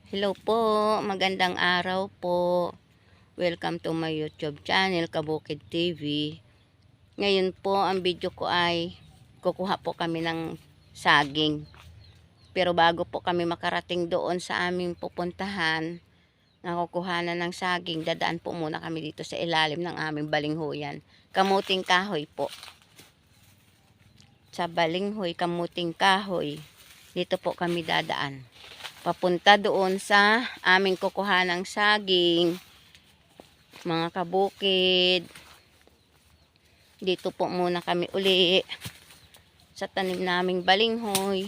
Hello po, magandang araw po. Welcome to my YouTube channel, Kabukid TV. Ngayon po, ang video ko ay kukuha po kami ng saging. Pero bago po kami makarating doon sa aming pupuntahan, na kukuhanan ng saging, dadaan po muna kami dito sa ilalim ng aming balinghoyan. Kamuting kahoy po. Sa balinghoy, kamuting kahoy. Dito po kami dadaan. Papunta doon sa aming kukuhanang saging, mga kabukid. Dito po muna kami uli sa tanim naming balinghoy.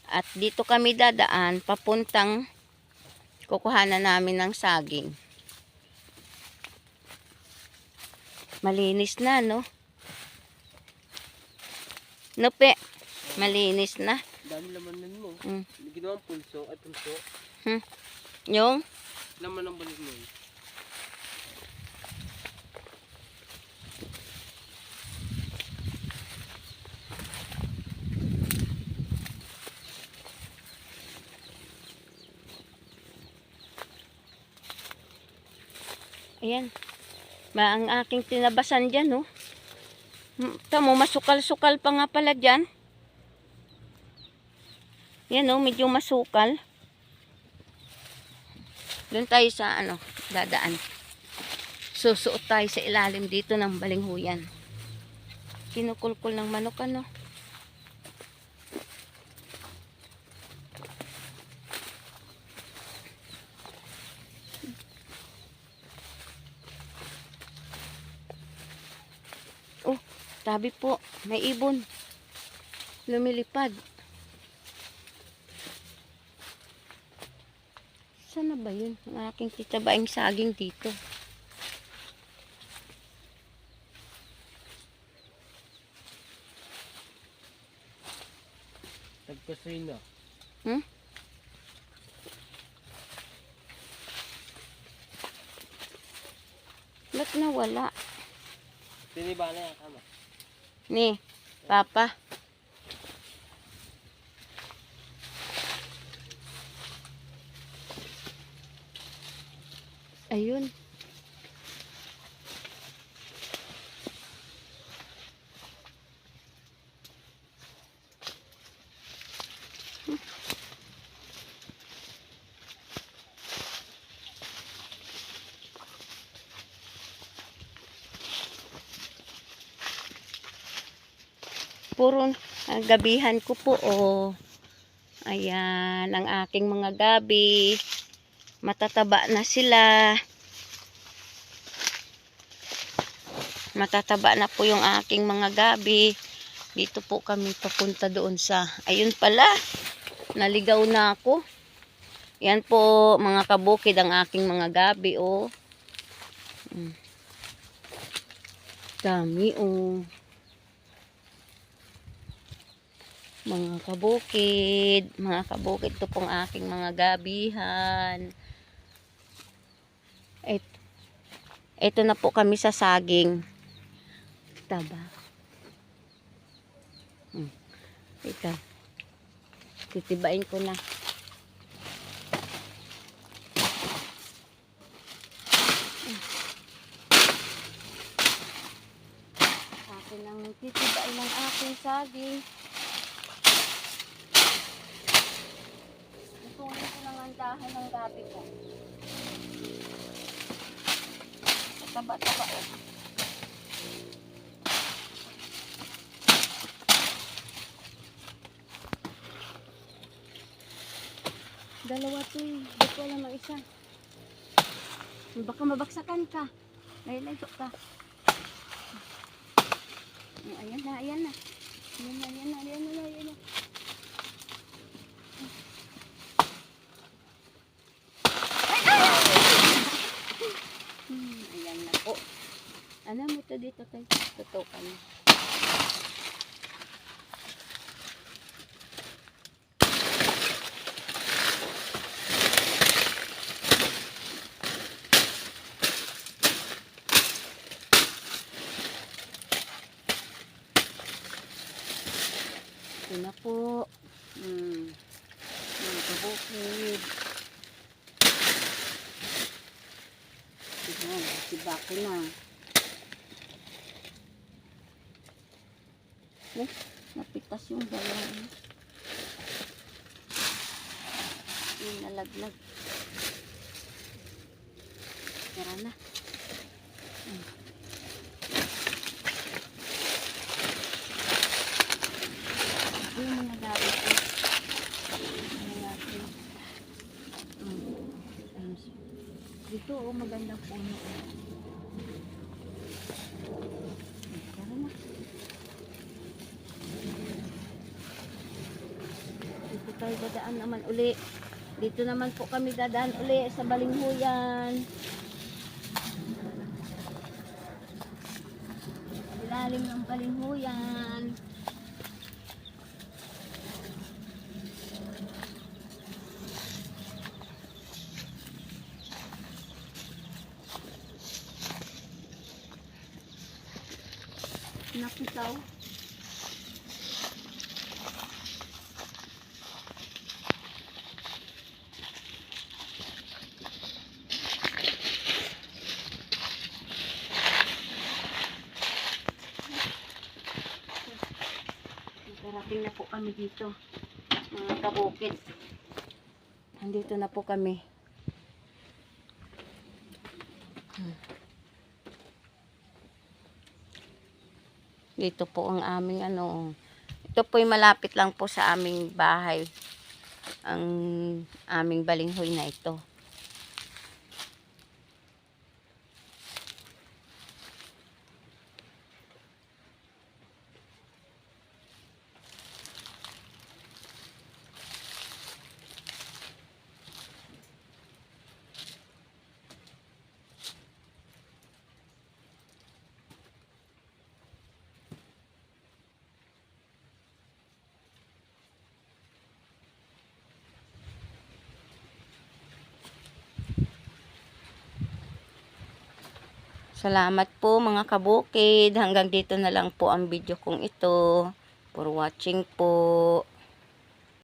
At dito kami dadaan papuntang kukuhanan namin ng saging. Malinis na, no? Nope, malinis na. Dami laman nun mo. Mm. Ginawang pulso at pulso. Yung Laman ng balik mo. ayan. Ang aking tinabasan dyan, no? Tamo, masukal-sukal pa nga pala dyan. Yan, no? Medyo masukal. Doon tayo sa, dadaan. Susuot tayo sa ilalim dito ng balinghuyan. Kinukulkul ng manok, ano? Oh, tabi po. May ibon. Lumilipad. Sana ba yun? Ang aking titabaing saging dito. Tagpasoy na. Ba't nawala? Tiniba na yan kama. Ni, Papa. Ayun. Puro gabihan ko po, oh. Ayan, ang aking mga gabi. Matataba na sila. Matataba na po yung aking mga gabi. Dito po kami papunta doon sa, ayun pala, naligaw na ako. Yan po, mga kabukid, ang aking mga gabi, oh. Dami, oh. Mga kabukid, ito pong aking mga gabihan. Ito na po kami sa saging. Taba. Ito. Titibain ko na. Akin ang titibain ng aking saging. Itunin ko ng andahan ng gabi ko. Taba-taba, oh. Dalawa to eh. Dito lang ang isa. Baka mabaksakan ka. Layo ka. Ayan na, ayan na. Ayan na, ayan na, ayan na, ayan na. Ayan na po. Ano mo ito dito tayo? Tutukan. Ito na po. Mga kabukid. Baki na. Eh, napitas yung balon. Yung nalaglag. Tara na. Yung mga gabi ko. Ano natin. Dito, magandang puno. Tara na. Dito tayo dadaan naman uli. Dito naman po kami dadaan uli sa Balinghuyan. Ilalim ng Balinghuyan. Nakitaw. Nakarating na po kami dito, mga kabukid. Andito na po kami. Dito po ang aming ito po ay malapit lang po sa aming bahay. Ang aming balinghoy na ito. Salamat po mga kabukid. Hanggang dito na lang po ang video kong ito. For watching po.